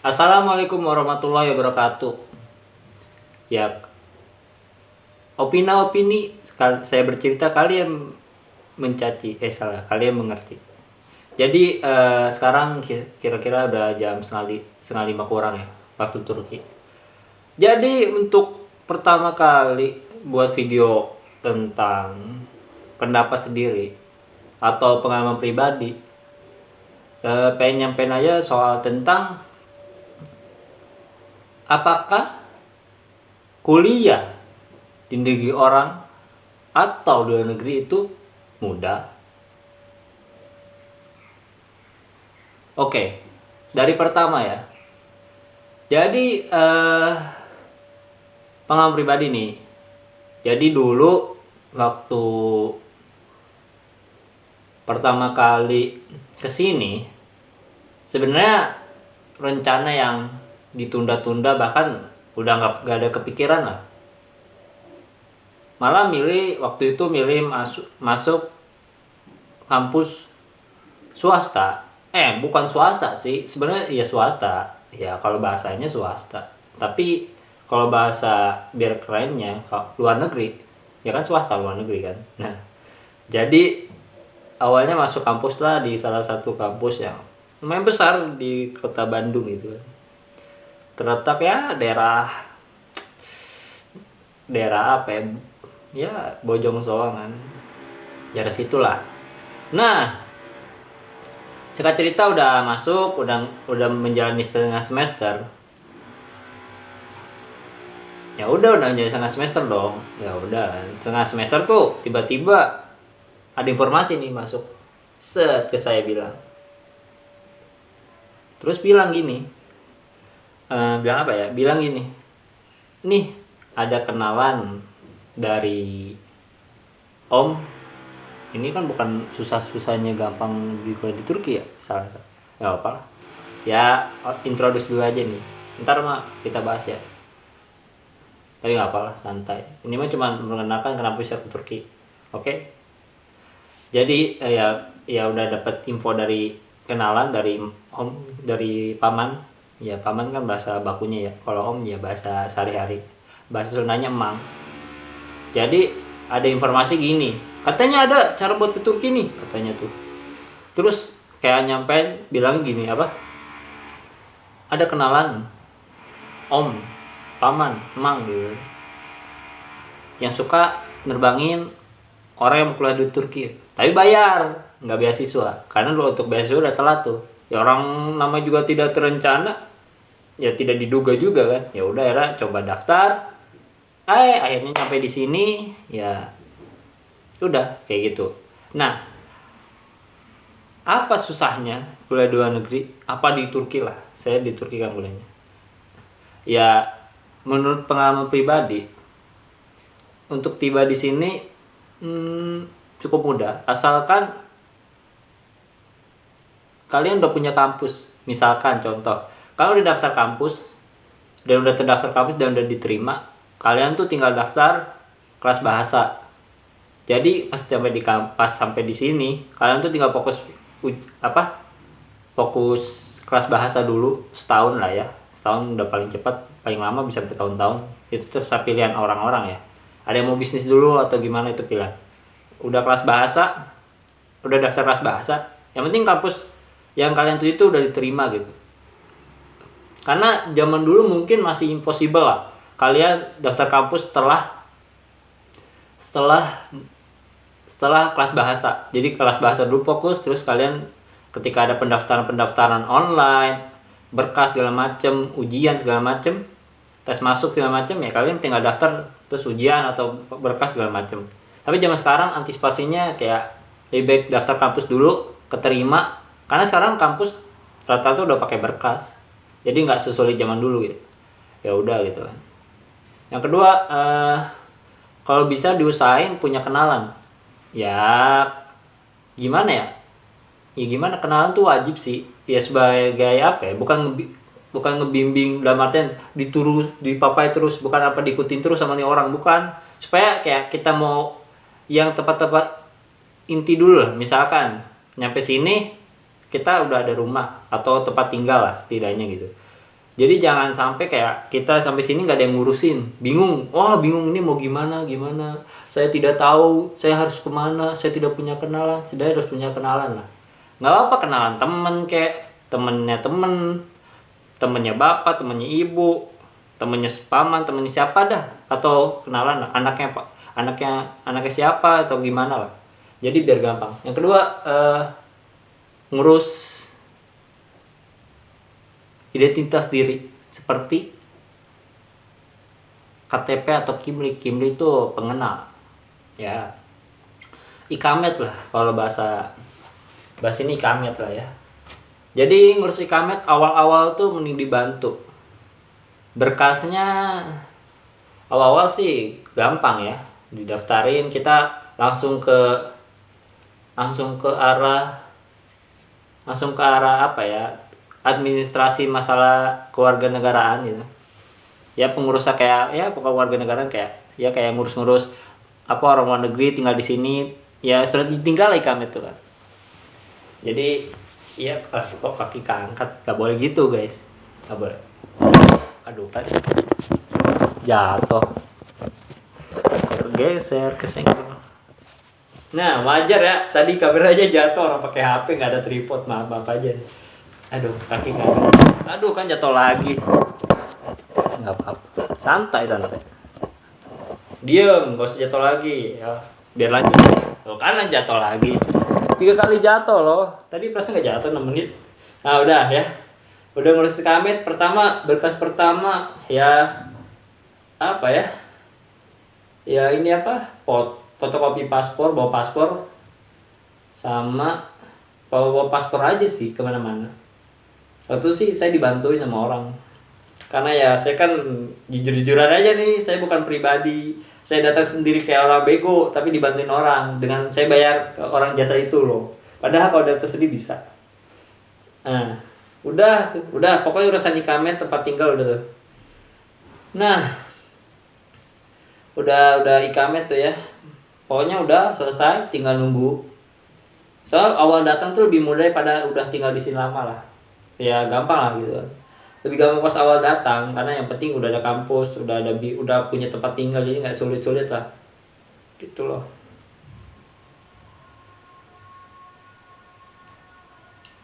Assalamualaikum warahmatullahi wabarakatuh. Ya, opini-opini saya bercerita kalian mencaci, salah, kalian mengerti. Jadi sekarang kira-kira udah jam setengah lima kurang ya, waktu Turki. Jadi untuk pertama kali buat video tentang pendapat sendiri atau pengalaman pribadi, pengen nyampein aja soal tentang apakah kuliah di negeri orang atau di luar negeri itu mudah. Oke, dari pertama ya. Jadi pengalaman pribadi nih. Jadi dulu waktu pertama kali kesini, sebenarnya rencana yang ditunda-tunda, bahkan udah nggak ada kepikiran lah. Malah waktu itu milih masuk kampus swasta. Bukan swasta sih, sebenarnya ya swasta. Ya kalau bahasanya swasta. Tapi kalau bahasa biar kerennya luar negeri, ya kan swasta luar negeri kan. Nah, jadi awalnya masuk kampus lah di salah satu kampus yang lumayan besar di kota Bandung gitu. Terletak ya daerah apa ya? Ya Bojong Soang kan. Daerah situlah. Nah, singkat cerita udah masuk, udah menjalani setengah semester. Ya udah menjalani setengah semester dong. Ya udah, setengah semester tuh tiba-tiba ada informasi nih masuk. Set ke saya bilang. Terus bilang gini. Bilang apa ya? Bilang gini. Nih, ada kenalan dari Om. Ini kan bukan susah-susahnya gampang di Turki ya, salah. Ya apa lah. Ya introduce dulu aja nih. Ntar mah kita bahas ya. Tapi nggak apalah, santai. Ini mah cuma mengenalkan kenapa bisa ke Turki. Oke? Jadi ya udah dapat info dari kenalan dari Om, dari paman. Ya paman kan bahasa bakunya ya. Kalau Om ya bahasa sehari-hari. Bahasa Sundanya emang. Jadi ada informasi gini, katanya ada cara buat ke Turki nih, katanya tuh. Terus kayak nyampein bilang gini apa? Ada kenalan Om, paman, emang gitu. Yang suka nerbangin orang yang mau kuliah di Turki, tapi bayar, nggak beasiswa. Karena lo untuk beasiswa udah telat tuh. Ya orang nama juga tidak terencana, ya tidak diduga juga kan. Ya udah era coba daftar. Akhirnya sampai di sini ya udah kayak gitu. Nah, apa susahnya kuliah di luar negeri? Apa di Turki lah? Saya di Turki kan kuliahnya. Ya menurut pengalaman pribadi, untuk tiba di sini cukup mudah, asalkan kalian udah punya kampus. Misalkan contoh, kalau udah daftar kampus dan udah terdaftar kampus dan udah diterima, kalian tuh tinggal daftar kelas bahasa. Jadi pas sampai di sini, kalian tuh tinggal fokus kelas bahasa dulu setahun lah ya. Setahun udah paling cepat, paling lama bisa bertahun-tahun. Itu terserah pilihan orang-orang ya. Ada yang mau bisnis dulu atau gimana, itu pilihan. Udah kelas bahasa, udah daftar kelas bahasa, yang penting kampus yang kalian tuh itu udah diterima gitu. Karena zaman dulu mungkin masih impossible lah kalian daftar kampus setelah kelas bahasa. Jadi kelas bahasa dulu fokus, terus kalian ketika ada pendaftaran online, berkas segala macem, ujian segala macem, tes masuk segala macem, ya kalian tinggal daftar terus ujian atau berkas segala macem. Tapi zaman sekarang antisipasinya kayak lebih baik daftar kampus dulu, keterima, karena sekarang kampus rata-rata udah pakai berkas, jadi nggak sesulit zaman dulu gitu. Ya udah gitu kan. Yang kedua, kalau bisa diusahain punya kenalan. Ya gimana ya? Ya gimana, kenalan tuh wajib sih. Ya sebagai apa ya? Bukan ngebimbing dalam artian dipapai terus, bukan apa diikutin terus sama nih orang, bukan. Supaya kayak kita mau yang tepat-tepat inti dulu lah. Misalkan nyampe sini kita udah ada rumah atau tempat tinggal lah setidaknya gitu. Jadi jangan sampai kayak kita sampai sini nggak ada yang ngurusin, bingung, bingung ini mau gimana gimana, saya tidak tahu saya harus kemana, saya tidak punya kenalan, saya harus punya kenalan lah. Nggak apa kenalan temen, kayak temennya bapak, temennya ibu, temennya paman, temennya siapa dah, atau kenalan lah, anaknya siapa atau gimana lah. Jadi biar gampang. Yang kedua, ngurus identitas diri seperti KTP atau Kimlik. Kimlik itu pengenal, ya. Ikamet lah kalau bahasa ini, ikamet lah ya. Jadi ngurus ikamet awal-awal tuh mending dibantu. Berkasnya awal-awal sih gampang ya, didaftarin, kita langsung ke arah apa ya, administrasi masalah kewarganegaraan gitu ya, pengurusnya kayak ya pokok kewarganegaraan, kayak ngurus-ngurus apa orang luar negeri tinggal di sini ya, surat tinggal ikamet tuh kan. Jadi ya kok kaki keangkat, gak boleh gitu guys, gak boleh. Aduh kan jatuh, geser kesenggol. Nah wajar ya, tadi kameranya jatuh, orang pakai HP nggak ada tripod, maaf aja. Aduh kaki nggak, aduh kan jatuh lagi. Nggak apa-apa, santai. Diem, nggak usah jatuh lagi ya, biar lanjut. Tuh kan jatuh lagi, 3 kali jatuh loh. Tadi perasaan nggak jatuh 6 menit. Nah udah ya, udah ngurus ikamet. Berkas pertama ya apa ya, ya ini apa, fotokopi paspor, bawa paspor, sama bawa paspor aja sih kemana-mana. Waktu sih saya dibantuin sama orang, karena ya saya kan jujur-jujuran aja nih, saya bukan pribadi, saya datang sendiri kayak orang bego, tapi dibantuin orang dengan saya bayar orang jasa itu loh. Padahal kalau datang sendiri bisa. Nah udah pokoknya urusan ikamet, tempat tinggal udah tuh. Nah udah ikamet tuh ya, pokoknya udah selesai, tinggal nunggu. Soal awal datang tuh lebih mudah pada udah tinggal di sini lama lah. Ya gampang lah gitu. Lebih gampang pas awal datang, karena yang penting udah ada kampus, udah punya tempat tinggal, jadi nggak sulit-sulit lah. Gitu loh.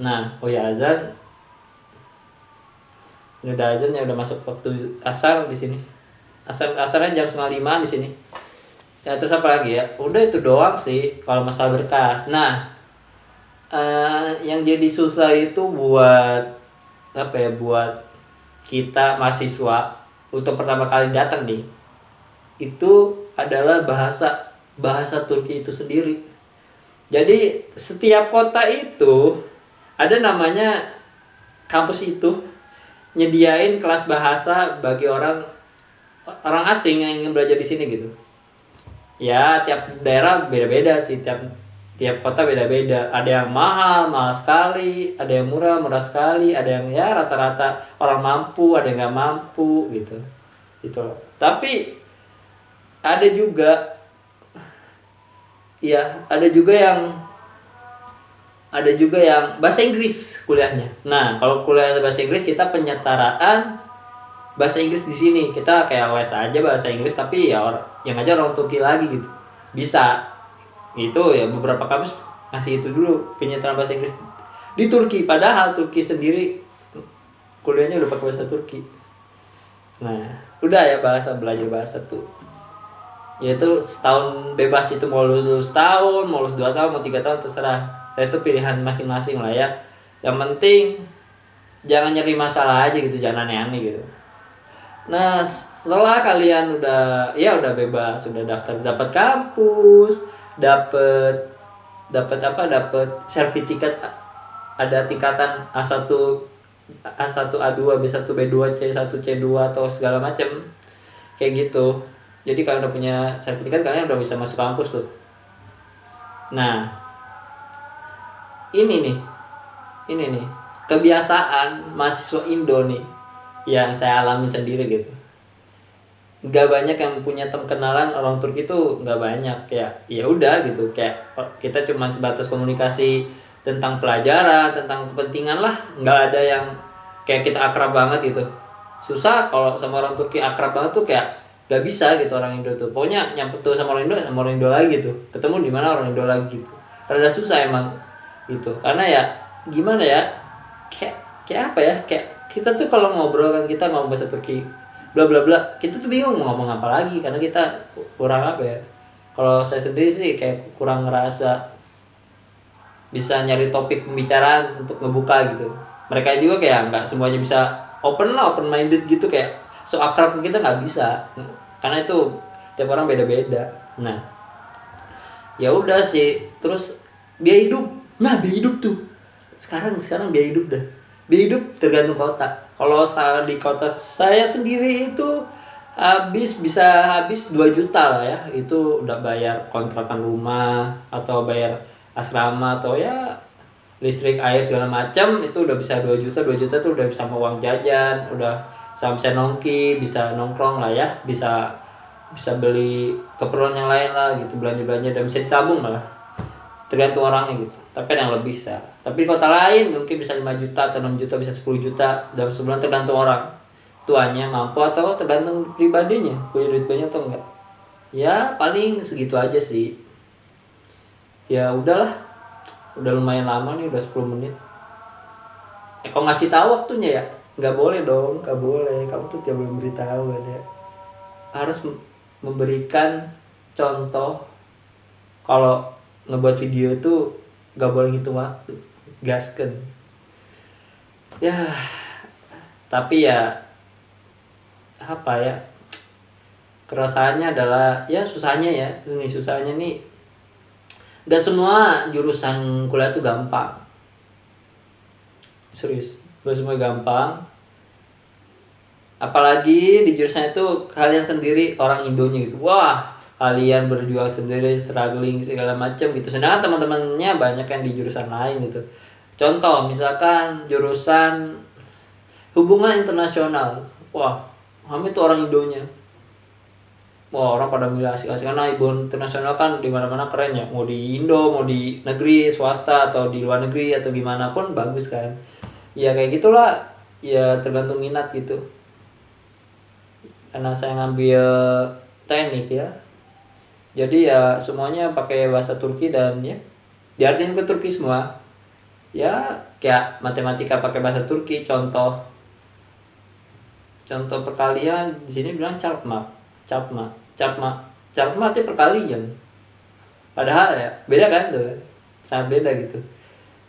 Nah, azan. Ini udah azan ya, udah masuk waktu asar di sini. Asarnya jam 4:30 di sini. Ya terus apa lagi ya? Udah itu doang sih kalau masalah berkas. Nah, yang jadi susah itu buat apa ya, buat kita mahasiswa untuk pertama kali datang nih, itu adalah bahasa Turki itu sendiri. Jadi setiap kota itu ada namanya, kampus itu nyediain kelas bahasa bagi orang asing yang ingin belajar di sini gitu. Ya tiap daerah beda-beda sih, tiap kota beda-beda. Ada yang mahal sekali, ada yang murah sekali, ada yang ya rata-rata orang mampu, ada yang nggak mampu gitu. Tapi ada juga yang bahasa Inggris kuliahnya. Nah, kalau kuliah bahasa Inggris, kita penyetaraan bahasa Inggris di sini. Kita kayak les aja bahasa Inggris, tapi ya yang aja orang Turki lagi gitu. Bisa. Itu ya beberapa kampus ngasih itu dulu, penyetaraan bahasa Inggris di Turki. Padahal Turki sendiri kuliahnya udah pakai bahasa Turki. Nah, udah ya belajar bahasa tuh. Yaitu setahun bebas, itu mau lulus tahun, mau lulus 2 tahun, mau 3 tahun terserah. Itu pilihan masing-masing lah ya. Yang penting jangan nyari masalah aja gitu, jangan aneh-aneh gitu. Nah, setelah kalian udah bebas, sudah daftar, dapat kampus, dapat sertifikat, ada tingkatan A1, A2, B1, B2, C1, C2 atau segala macam kayak gitu. Jadi kalau udah punya sertifikat, kalian udah bisa masuk kampus tuh. Nah, ini nih kebiasaan mahasiswa Indo nih yang saya alami sendiri gitu. Nggak banyak yang punya kenalan orang Turki itu, nggak banyak. Ya udah gitu, kayak kita cuma sebatas komunikasi tentang pelajaran, tentang kepentingan lah, nggak ada yang kayak kita akrab banget gitu. susah kalau sama orang Turki akrab banget tuh, kayak gak bisa gitu orang Indo tuh. Pokoknya nyambut tuh sama orang Indo lagi tuh, ketemu di mana orang Indo lagi gitu, rada susah emang gitu. Karena ya gimana ya, kayak kayak apa ya, kayak kita tuh kalau ngobrol kan, kita ngomong bahasa Turki bla bla bla, kita tuh bingung mau ngomong apa lagi karena kita kurang apa ya, kalau saya sendiri sih kayak kurang ngerasa bisa nyari topik pembicaraan untuk ngebuka gitu. Mereka juga kayak nggak semuanya bisa open minded gitu, kayak so akrab kita nggak bisa, karena itu tiap orang beda-beda. Nah ya udah sih, terus biaya hidup. Nah biaya hidup tuh sekarang biaya hidup dah. Biaya hidup tergantung kota. Kalau di kota saya sendiri itu bisa habis 2 juta lah ya. Itu udah bayar kontrakan rumah atau bayar asrama atau ya listrik, air segala macam, itu udah bisa 2 juta. 2 juta tuh udah bisa sama uang jajan, udah sama bisa nongki, bisa nongkrong lah ya, bisa beli keperluan yang lain lah gitu, belanja-belanja, dan bisa ditabung malah, tergantung orangnya gitu. Tapi ada yang lebih bisa, tapi di kota lain mungkin bisa 5 juta atau 6 juta, bisa 10 juta dalam sebulan, tergantung orang tuanya mampu atau tergantung pribadinya punya duit banyak atau enggak. Ya paling segitu aja sih. Ya udahlah, udah lumayan lama nih, udah 10 menit. Kok ngasih tahu waktunya ya? Nggak boleh dong, nggak boleh, kamu tuh tidak boleh beritahu ada, harus memberikan contoh. Kalau ngebuat video itu nggak boleh gitu waktu, gasken ya. Tapi ya apa ya, kerasaannya adalah ya susahnya ya, ini susahnya nih, nggak semua jurusan kuliah tuh gampang, serius, nggak semua gampang. Apalagi di jurusan itu kalian sendiri orang Indonya gitu, wah kalian berjuang sendiri, struggling segala macam gitu, sedangkan teman-temannya banyak yang di jurusan lain gitu. Contoh misalkan jurusan hubungan internasional, wah kami tuh orang Indonya, wah orang pada milih asik-asik karena hubungan internasional kan di mana-mana keren ya, mau di Indo, mau di negeri swasta atau di luar negeri atau gimana pun bagus kan. Ya kayak gitulah, ya tergantung minat gitu. Karena saya ngambil teknik ya, jadi ya semuanya pakai bahasa Turki dan ya diartikan ke Turki semua. Ya kayak matematika pakai bahasa Turki, contoh perkalian di sini bilang çarpma, çarpma, çarpma, çarpma itu perkalian. Padahal ya beda kan tuh, sangat beda gitu.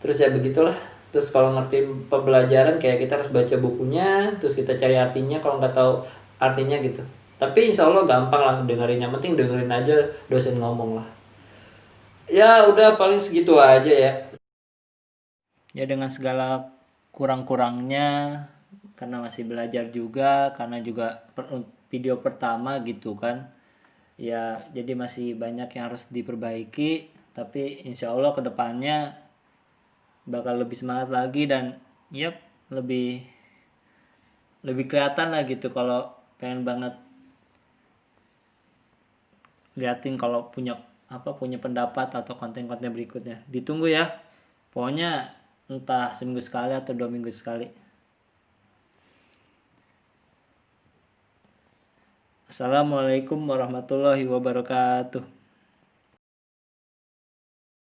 Terus ya begitulah. Terus kalau ngerti pembelajaran kayak kita harus baca bukunya, terus kita cari artinya kalau nggak tahu artinya gitu. Tapi insya Allah gampang lah dengerin, yang penting dengerin aja dosen ngomong lah. Ya udah paling segitu aja ya. Ya dengan segala kurang-kurangnya, karena masih belajar juga, karena juga video pertama gitu kan. Ya jadi masih banyak yang harus diperbaiki, tapi insya Allah kedepannya bakal lebih semangat lagi dan yep, lebih kelihatan lah gitu kalau pengen banget liatin kalau punya pendapat atau konten-konten berikutnya. Ditunggu ya, pokoknya entah seminggu sekali atau 2 minggu sekali. Assalamualaikum warahmatullahi wabarakatuh.